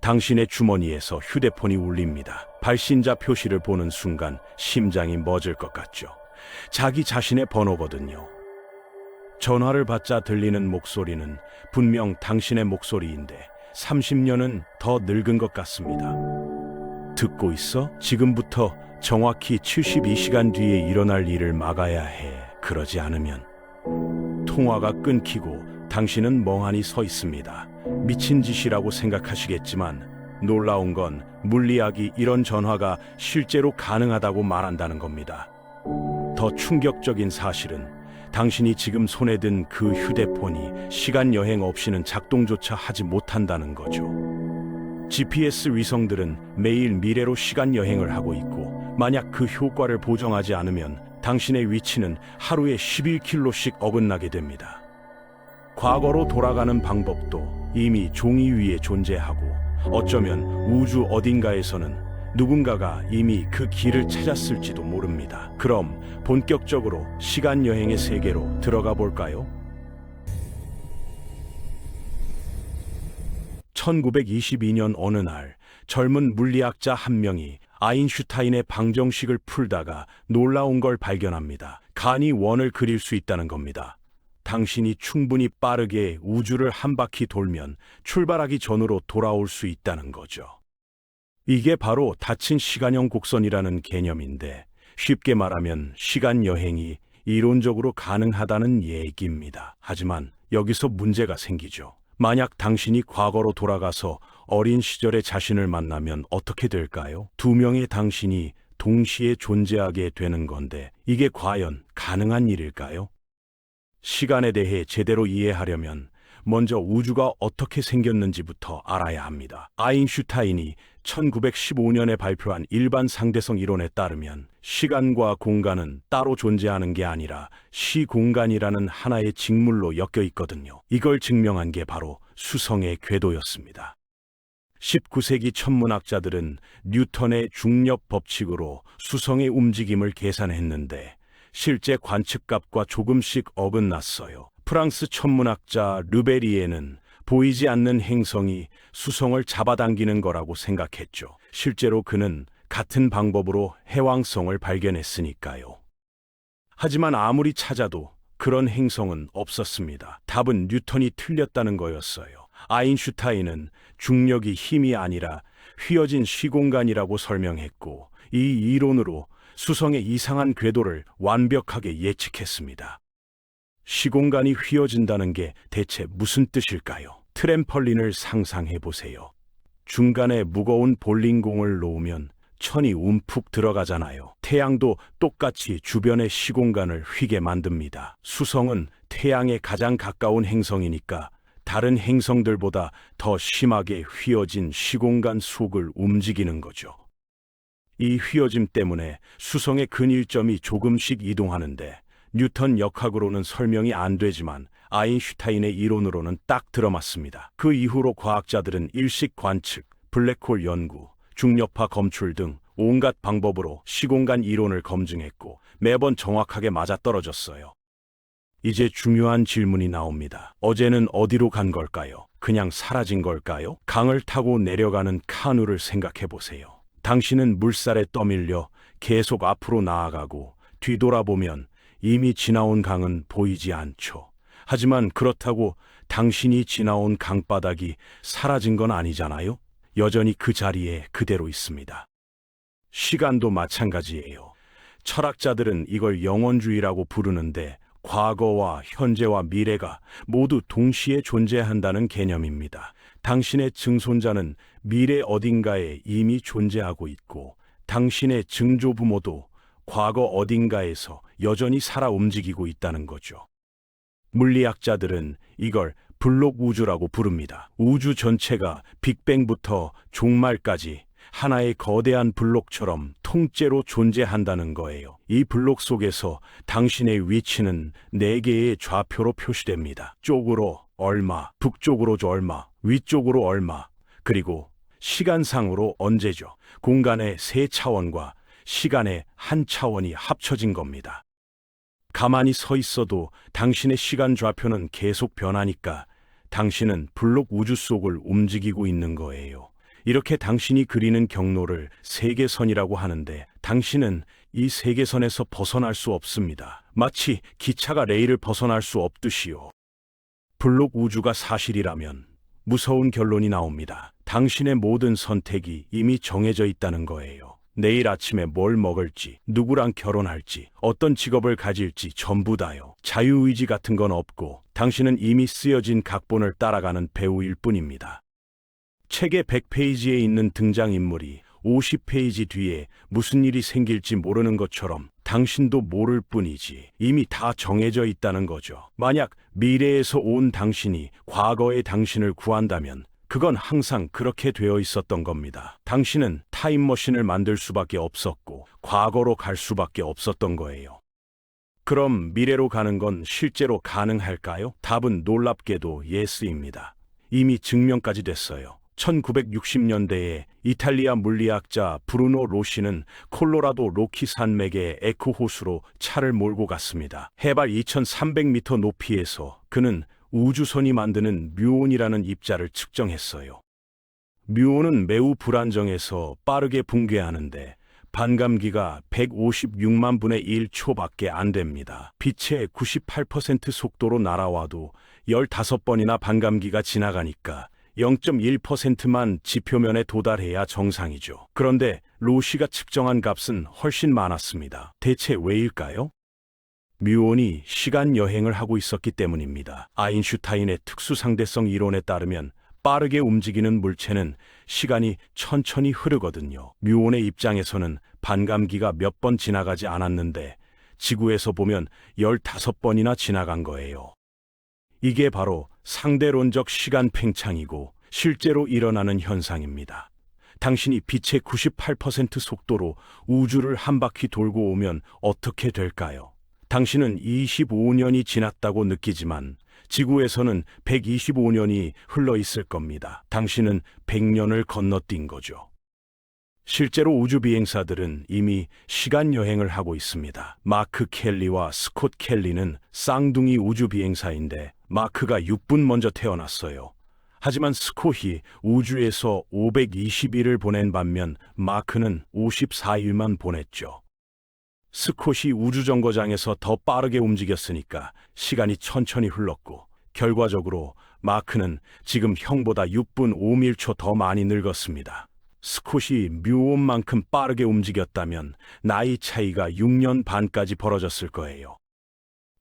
당신의 주머니에서 휴대폰이 울립니다. 발신자 표시를 보는 순간 심장이 멎을 것 같죠. 자기 자신의 번호거든요. 전화를 받자 들리는 목소리는 분명 당신의 목소리인데 30년은 더 늙은 것 같습니다. 듣고 있어? 지금부터 정확히 72시간 뒤에 일어날 일을 막아야 해. 그러지 않으면. 통화가 끊기고 당신은 멍하니 서 있습니다. 미친 짓이라고 생각하시겠지만 놀라운 건 물리학이 이런 전화가 실제로 가능하다고 말한다는 겁니다. 더 충격적인 사실은 당신이 지금 손에 든 그 휴대폰이 시간 여행 없이는 작동조차 하지 못한다는 거죠. GPS 위성들은 매일 미래로 시간 여행을 하고 있고 만약 그 효과를 보정하지 않으면 당신의 위치는 하루에 11km씩 어긋나게 됩니다. 과거로 돌아가는 방법도 이미 종이 위에 존재하고 어쩌면 우주 어딘가에서는 누군가가 이미 그 길을 찾았을지도 모릅니다. 그럼 본격적으로 시간 여행의 세계로 들어가 볼까요? 1922년 어느 날 젊은 물리학자 한 명이 아인슈타인의 방정식을 풀다가 놀라운 걸 발견합니다. 간이 원을 그릴 수 있다는 겁니다. 당신이 충분히 빠르게 우주를 한 바퀴 돌면 출발하기 전으로 돌아올 수 있다는 거죠. 이게 바로 닫힌 시간형 곡선이라는 개념인데 쉽게 말하면 시간 여행이 이론적으로 가능하다는 얘기입니다. 하지만 여기서 문제가 생기죠. 만약 당신이 과거로 돌아가서 어린 시절의 자신을 만나면 어떻게 될까요? 두 명의 당신이 동시에 존재하게 되는 건데 이게 과연 가능한 일일까요? 시간에 대해 제대로 이해하려면 먼저 우주가 어떻게 생겼는지부터 알아야 합니다. 아인슈타인이 1915년에 발표한 일반 상대성 이론에 따르면 시간과 공간은 따로 존재하는 게 아니라 시공간이라는 하나의 직물로 엮여 있거든요. 이걸 증명한 게 바로 수성의 궤도였습니다. 19세기 천문학자들은 뉴턴의 중력 법칙으로 수성의 움직임을 계산했는데 실제 관측값과 조금씩 어긋났어요. 프랑스 천문학자 르베리에는 보이지 않는 행성이 수성을 잡아당기는 거라고 생각했죠. 실제로 그는 같은 방법으로 해왕성을 발견했으니까요. 하지만 아무리 찾아도 그런 행성은 없었습니다. 답은 뉴턴이 틀렸다는 거였어요. 아인슈타인은 중력이 힘이 아니라 휘어진 시공간이라고 설명했고 이 이론으로 수성의 이상한 궤도를 완벽하게 예측했습니다. 시공간이 휘어진다는 게 대체 무슨 뜻일까요? 트램펄린을 상상해 보세요. 중간에 무거운 볼링공을 놓으면 천이 움푹 들어가잖아요. 태양도 똑같이 주변의 시공간을 휘게 만듭니다. 수성은 태양에 가장 가까운 행성이니까 다른 행성들보다 더 심하게 휘어진 시공간 속을 움직이는 거죠. 이 휘어짐 때문에 수성의 근일점이 조금씩 이동하는데 뉴턴 역학으로는 설명이 안 되지만 아인슈타인의 이론으로는 딱 들어맞습니다. 그 이후로 과학자들은 일식 관측, 블랙홀 연구, 중력파 검출 등 온갖 방법으로 시공간 이론을 검증했고 매번 정확하게 맞아떨어졌어요. 이제 중요한 질문이 나옵니다. 어제는 어디로 간 걸까요? 그냥 사라진 걸까요? 강을 타고 내려가는 카누를 생각해 보세요. 당신은 물살에 떠밀려 계속 앞으로 나아가고 뒤돌아보면 이미 지나온 강은 보이지 않죠. 하지만 그렇다고 당신이 지나온 강바닥이 사라진 건 아니잖아요. 여전히 그 자리에 그대로 있습니다. 시간도 마찬가지예요. 철학자들은 이걸 영원주의라고 부르는데 과거와 현재와 미래가 모두 동시에 존재한다는 개념입니다. 당신의 증손자는 미래 어딘가에 이미 존재하고 있고 당신의 증조부모도 과거 어딘가에서 여전히 살아 움직이고 있다는 거죠. 물리학자들은 이걸 블록 우주라고 부릅니다. 우주 전체가 빅뱅부터 종말까지 하나의 거대한 블록처럼 통째로 존재한다는 거예요. 이 블록 속에서 당신의 위치는 4개의 좌표로 표시됩니다. 쪽으로 얼마, 북쪽으로 얼마, 위쪽으로 얼마, 그리고 시간상으로 언제죠. 공간의 3차원과 시간의 1차원이 합쳐진 겁니다. 가만히 서 있어도 당신의 시간 좌표는 계속 변하니까 당신은 블록 우주 속을 움직이고 있는 거예요. 이렇게 당신이 그리는 경로를 세계선이라고 하는데 당신은 이 세계선에서 벗어날 수 없습니다. 마치 기차가 레일을 벗어날 수 없듯이요. 블록 우주가 사실이라면 무서운 결론이 나옵니다. 당신의 모든 선택이 이미 정해져 있다는 거예요. 내일 아침에 뭘 먹을지, 누구랑 결혼할지, 어떤 직업을 가질지 전부 다요. 자유의지 같은 건 없고 당신은 이미 쓰여진 각본을 따라가는 배우일 뿐입니다. 책의 100페이지에 있는 등장인물이 50페이지 뒤에 무슨 일이 생길지 모르는 것처럼 당신도 모를 뿐이지 이미 다 정해져 있다는 거죠. 만약 미래에서 온 당신이 과거의 당신을 구한다면 그건 항상 그렇게 되어 있었던 겁니다. 당신은 타임머신을 만들 수밖에 없었고 과거로 갈 수밖에 없었던 거예요. 그럼 미래로 가는 건 실제로 가능할까요? 답은 놀랍게도 예스입니다. 이미 증명까지 됐어요. 1960년대에 이탈리아 물리학자 브루노 로시는 콜로라도 로키 산맥의 에크 호수로 차를 몰고 갔습니다. 해발 2300m 높이에서 그는 우주선이 만드는 뮤온이라는 입자를 측정했어요. 뮤온은 매우 불안정해서 빠르게 붕괴하는데 반감기가 156만 분의 1초밖에 안 됩니다. 빛의 98% 속도로 날아와도 15번이나 반감기가 지나가니까 0.1%만 지표면에 도달해야 정상이죠. 그런데 로시가 측정한 값은 훨씬 많았습니다. 대체 왜일까요? 뮤온이 시간 여행을 하고 있었기 때문입니다. 아인슈타인의 특수상대성 이론에 따르면 빠르게 움직이는 물체는 시간이 천천히 흐르거든요. 뮤온의 입장에서는 반감기가 몇 번 지나가지 않았는데 지구에서 보면 15번이나 지나간 거예요. 이게 바로 상대론적 시간 팽창이고 실제로 일어나는 현상입니다. 당신이 빛의 98% 속도로 우주를 한 바퀴 돌고 오면 어떻게 될까요? 당신은 25년이 지났다고 느끼지만 지구에서는 125년이 흘러 있을 겁니다. 당신은 100년을 건너뛴 거죠. 실제로 우주 비행사들은 이미 시간 여행을 하고 있습니다. 마크 켈리와 스콧 켈리는 쌍둥이 우주 비행사인데 마크가 6분 먼저 태어났어요. 하지만 스콧이 우주에서 520일을 보낸 반면 마크는 54일만 보냈죠. 스콧이 우주정거장에서 더 빠르게 움직였으니까 시간이 천천히 흘렀고 결과적으로 마크는 지금 형보다 6분 5밀초 더 많이 늙었습니다. 스콧이 뮤온만큼 빠르게 움직였다면 나이 차이가 6년 반까지 벌어졌을 거예요.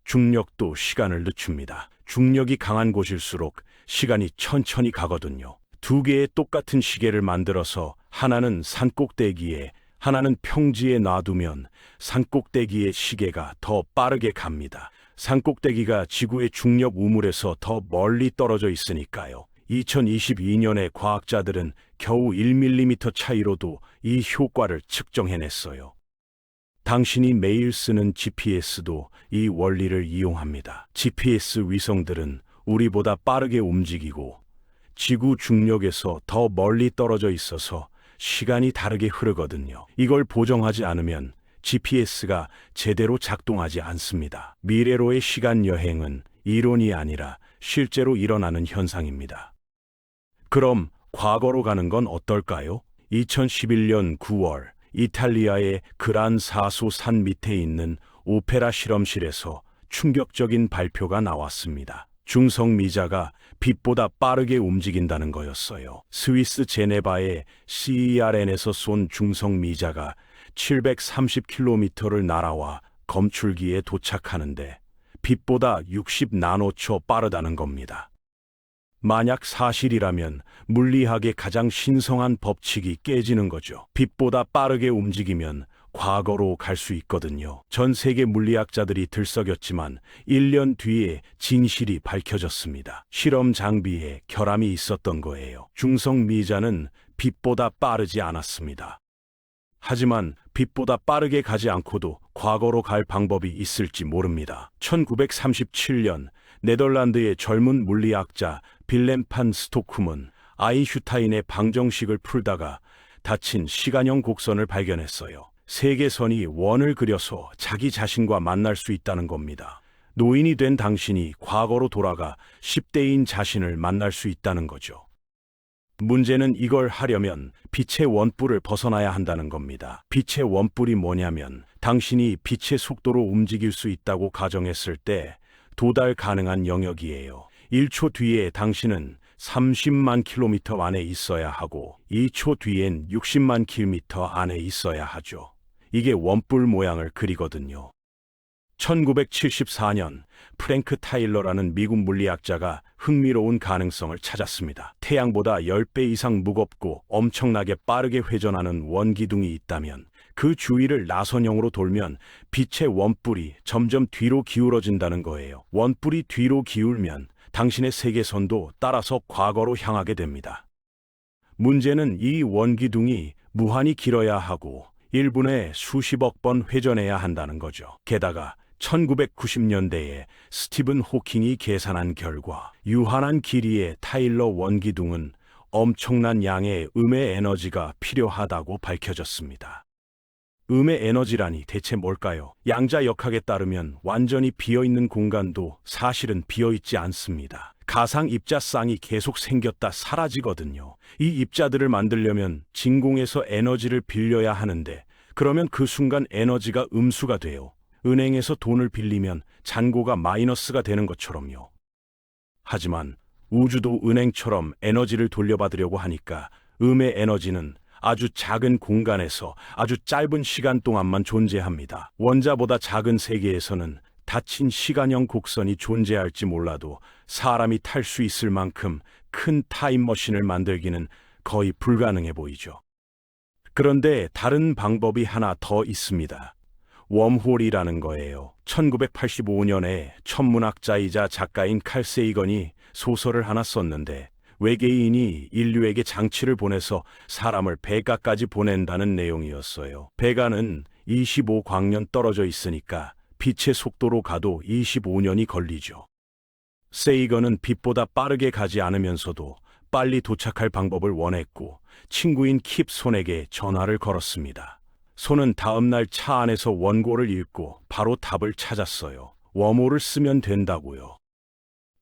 중력도 시간을 늦춥니다. 중력이 강한 곳일수록 시간이 천천히 가거든요. 두 개의 똑같은 시계를 만들어서 하나는 산꼭대기에 하나는 평지에 놔두면 산꼭대기의 시계가 더 빠르게 갑니다. 산꼭대기가 지구의 중력 우물에서 더 멀리 떨어져 있으니까요. 2022년에 과학자들은 겨우 1mm 차이로도 이 효과를 측정해냈어요. 당신이 매일 쓰는 GPS도 이 원리를 이용합니다. GPS 위성들은 우리보다 빠르게 움직이고 지구 중력에서 더 멀리 떨어져 있어서 시간이 다르게 흐르거든요. 이걸 보정하지 않으면 GPS가 제대로 작동하지 않습니다. 미래로의 시간 여행은 이론이 아니라 실제로 일어나는 현상입니다. 그럼 과거로 가는 건 어떨까요? 2011년 9월 이탈리아의 그란 사소 산 밑에 있는 오페라 실험실에서 충격적인 발표가 나왔습니다. 중성 미자가 빛보다 빠르게 움직인다는 거였어요. 스위스 제네바의 CERN에서 쏜 중성 미자가 730km를 날아와 검출기에 도착하는데 빛보다 60나노초 빠르다는 겁니다. 만약 사실이라면 물리학의 가장 신성한 법칙이 깨지는 거죠. 빛보다 빠르게 움직이면 과거로 갈 수 있거든요. 전 세계 물리학자들이 들썩였지만 1년 뒤에 진실이 밝혀졌습니다. 실험 장비에 결함이 있었던 거예요. 중성 미자는 빛보다 빠르지 않았습니다. 하지만 빛보다 빠르게 가지 않고도 과거로 갈 방법이 있을지 모릅니다. 1937년 네덜란드의 젊은 물리학자 빌렘 판 스토쿰은 아인슈타인의 방정식을 풀다가 닫힌 시간형 곡선을 발견했어요. 세계선이 원을 그려서 자기 자신과 만날 수 있다는 겁니다. 노인이 된 당신이 과거로 돌아가 10대인 자신을 만날 수 있다는 거죠. 문제는 이걸 하려면 빛의 원뿔을 벗어나야 한다는 겁니다. 빛의 원뿔이 뭐냐면 당신이 빛의 속도로 움직일 수 있다고 가정했을 때 도달 가능한 영역이에요. 1초 뒤에 당신은 30만 킬로미터 안에 있어야 하고 2초 뒤엔 60만 킬로미터 안에 있어야 하죠. 이게 원뿔 모양을 그리거든요. 1974년 프랭크 타일러라는 미국 물리학자가 흥미로운 가능성을 찾았습니다. 태양보다 10배 이상 무겁고 엄청나게 빠르게 회전하는 원기둥이 있다면 그 주위를 나선형으로 돌면 빛의 원뿔이 점점 뒤로 기울어진다는 거예요. 원뿔이 뒤로 기울면 당신의 세계선도 따라서 과거로 향하게 됩니다. 문제는 이 원기둥이 무한히 길어야 하고 1분에 수십억 번 회전해야 한다는 거죠. 게다가 1990년대에 스티븐 호킹이 계산한 결과 유한한 길이의 타일러 원기둥은 엄청난 양의 음의 에너지가 필요하다고 밝혀졌습니다. 음의 에너지라니 대체 뭘까요? 양자역학에 따르면 완전히 비어있는 공간도 사실은 비어있지 않습니다. 가상 입자쌍이 계속 생겼다 사라지거든요. 이 입자들을 만들려면 진공에서 에너지를 빌려야 하는데 그러면 그 순간 에너지가 음수가 돼요. 은행에서 돈을 빌리면 잔고가 마이너스가 되는 것처럼요. 하지만 우주도 은행처럼 에너지를 돌려받으려고 하니까 음의 에너지는 아주 작은 공간에서 아주 짧은 시간 동안만 존재합니다. 원자보다 작은 세계에서는 닫힌 시간형 곡선이 존재할지 몰라도 사람이 탈 수 있을 만큼 큰 타임머신을 만들기는 거의 불가능해 보이죠. 그런데 다른 방법이 하나 더 있습니다. 웜홀이라는 거예요. 1985년에 천문학자이자 작가인 칼 세이건이 소설을 하나 썼는데 외계인이 인류에게 장치를 보내서 사람을 베가까지 보낸다는 내용이었어요. 베가는 25광년 떨어져 있으니까 빛의 속도로 가도 25년이 걸리죠. 세이건은 빛보다 빠르게 가지 않으면서도 빨리 도착할 방법을 원했고 친구인 킵 손에게 전화를 걸었습니다. 손은 다음날 차 안에서 원고를 읽고 바로 답을 찾았어요. 웜홀을 쓰면 된다고요.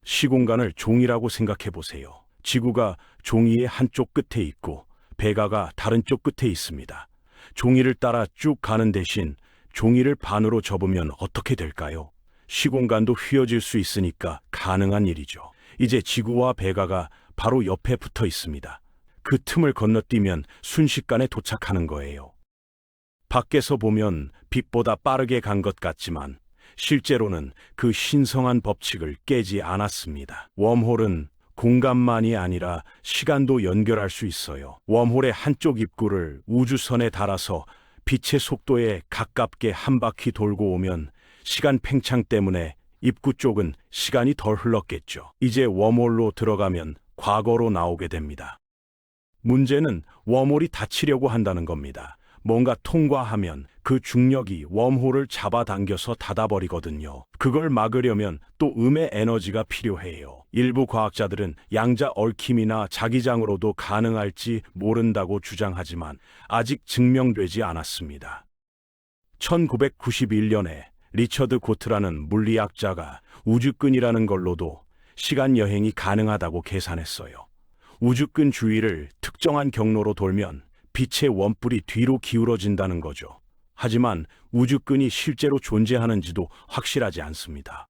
시공간을 종이라고 생각해 보세요. 지구가 종이의 한쪽 끝에 있고 베가가 다른 쪽 끝에 있습니다. 종이를 따라 쭉 가는 대신 종이를 반으로 접으면 어떻게 될까요? 시공간도 휘어질 수 있으니까 가능한 일이죠. 이제 지구와 베가가 바로 옆에 붙어 있습니다. 그 틈을 건너뛰면 순식간에 도착하는 거예요. 밖에서 보면 빛보다 빠르게 간 것 같지만 실제로는 그 신성한 법칙을 깨지 않았습니다. 웜홀은 공간만이 아니라 시간도 연결할 수 있어요. 웜홀의 한쪽 입구를 우주선에 달아서 빛의 속도에 가깝게 한 바퀴 돌고 오면 시간 팽창 때문에 입구 쪽은 시간이 덜 흘렀겠죠. 이제 웜홀로 들어가면 과거로 나오게 됩니다. 문제는 웜홀이 닫히려고 한다는 겁니다. 뭔가 통과하면 그 중력이 웜홀을 잡아당겨서 닫아버리거든요. 그걸 막으려면 또 음의 에너지가 필요해요. 일부 과학자들은 양자 얽힘이나 자기장으로도 가능할지 모른다고 주장하지만 아직 증명되지 않았습니다. 1991년에 리처드 고트라는 물리학자가 우주끈이라는 걸로도 시간 여행이 가능하다고 계산했어요. 우주끈 주위를 특정한 경로로 돌면 빛의 원뿔이 뒤로 기울어진다는 거죠. 하지만 우주끈이 실제로 존재하는지도 확실하지 않습니다.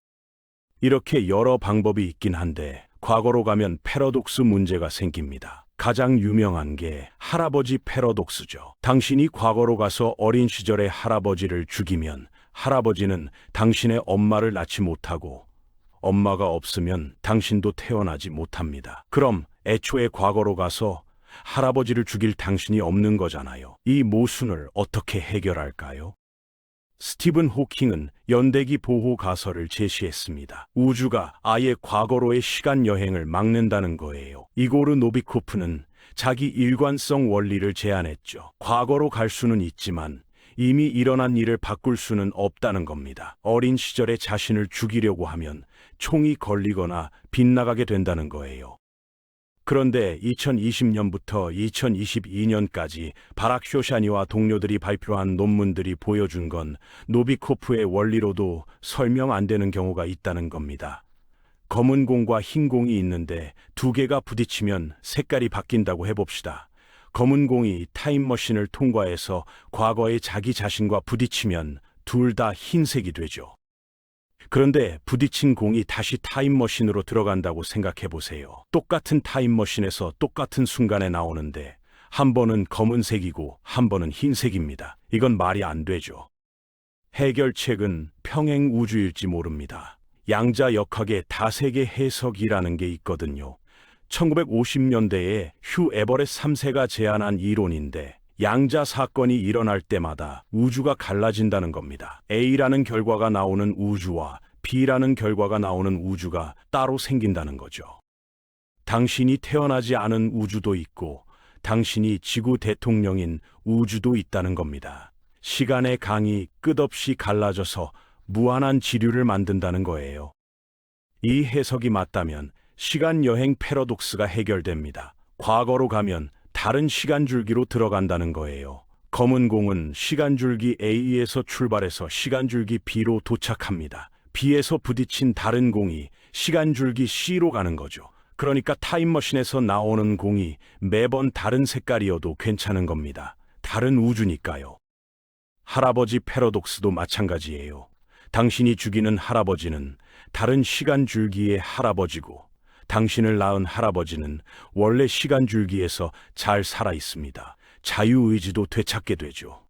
이렇게 여러 방법이 있긴 한데 과거로 가면 패러독스 문제가 생깁니다. 가장 유명한 게 할아버지 패러독스죠. 당신이 과거로 가서 어린 시절의 할아버지를 죽이면 할아버지는 당신의 엄마를 낳지 못하고 엄마가 없으면 당신도 태어나지 못합니다. 그럼 애초에 과거로 가서 할아버지를 죽일 당신이 없는 거잖아요. 이 모순을 어떻게 해결할까요? 스티븐 호킹은 연대기 보호 가설을 제시했습니다. 우주가 아예 과거로의 시간 여행을 막는다는 거예요. 이고르 노비코프는 자기 일관성 원리를 제안했죠. 과거로 갈 수는 있지만 이미 일어난 일을 바꿀 수는 없다는 겁니다. 어린 시절에 자신을 죽이려고 하면 총이 걸리거나 빗나가게 된다는 거예요. 그런데 2020년부터 2022년까지 바락 쇼샤니와 동료들이 발표한 논문들이 보여준 건 노비코프의 원리로도 설명 안 되는 경우가 있다는 겁니다. 검은 공과 흰 공이 있는데 두 개가 부딪히면 색깔이 바뀐다고 해봅시다. 검은 공이 타임머신을 통과해서 과거의 자기 자신과 부딪히면 둘 다 흰색이 되죠. 그런데 부딪힌 공이 다시 타임머신으로 들어간다고 생각해 보세요. 똑같은 타임머신에서 똑같은 순간에 나오는데 한 번은 검은색이고 한 번은 흰색입니다. 이건 말이 안 되죠. 해결책은 평행 우주일지 모릅니다. 양자역학의 다세계 해석이라는 게 있거든요. 1950년대에 휴 에버렛 3세가 제안한 이론인데 양자 사건이 일어날 때마다 우주가 갈라진다는 겁니다. A라는 결과가 나오는 우주와 B라는 결과가 나오는 우주가 따로 생긴다는 거죠. 당신이 태어나지 않은 우주도 있고 당신이 지구 대통령인 우주도 있다는 겁니다. 시간의 강이 끝없이 갈라져서 무한한 지류를 만든다는 거예요. 이 해석이 맞다면 시간 여행 패러독스가 해결됩니다. 과거로 가면 다른 시간줄기로 들어간다는 거예요. 검은 공은 시간줄기 A에서 출발해서 시간줄기 B로 도착합니다. B에서 부딪힌 다른 공이 시간줄기 C로 가는 거죠. 그러니까 타임머신에서 나오는 공이 매번 다른 색깔이어도 괜찮은 겁니다. 다른 우주니까요. 할아버지 패러독스도 마찬가지예요. 당신이 죽이는 할아버지는 다른 시간줄기의 할아버지고 당신을 낳은 할아버지는 원래 시간줄기에서 잘 살아 있습니다. 자유의지도 되찾게 되죠.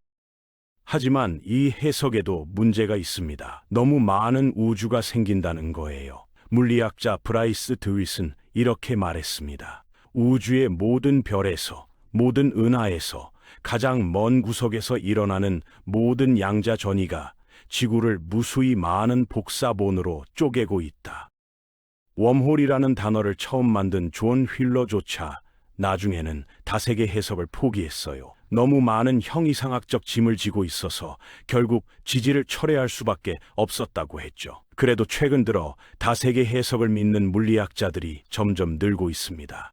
하지만 이 해석에도 문제가 있습니다. 너무 많은 우주가 생긴다는 거예요. 물리학자 브라이스 드윗은 이렇게 말했습니다. 우주의 모든 별에서, 모든 은하에서, 가장 먼 구석에서 일어나는 모든 양자 전이가 지구를 무수히 많은 복사본으로 쪼개고 있다. 웜홀이라는 단어를 처음 만든 존 휠러조차 나중에는 다세계 해석을 포기했어요. 너무 많은 형이상학적 짐을 지고 있어서 결국 지지를 철회할 수밖에 없었다고 했죠. 그래도 최근 들어 다세계 해석을 믿는 물리학자들이 점점 늘고 있습니다.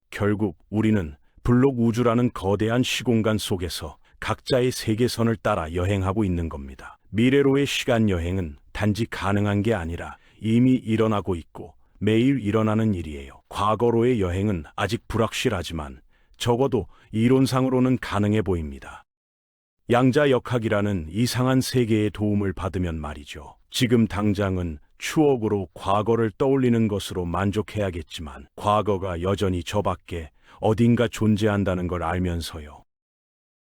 결국 우리는 블록 우주라는 거대한 시공간 속에서 각자의 세계선을 따라 여행하고 있는 겁니다. 미래로의 시간 여행은 단지 가능한 게 아니라 이미 일어나고 있고 매일 일어나는 일이에요. 과거로의 여행은 아직 불확실하지만 적어도 이론상으로는 가능해 보입니다. 양자역학이라는 이상한 세계의 도움을 받으면 말이죠. 지금 당장은 추억으로 과거를 떠올리는 것으로 만족해야겠지만 과거가 여전히 저 밖에 어딘가 존재한다는 걸 알면서요.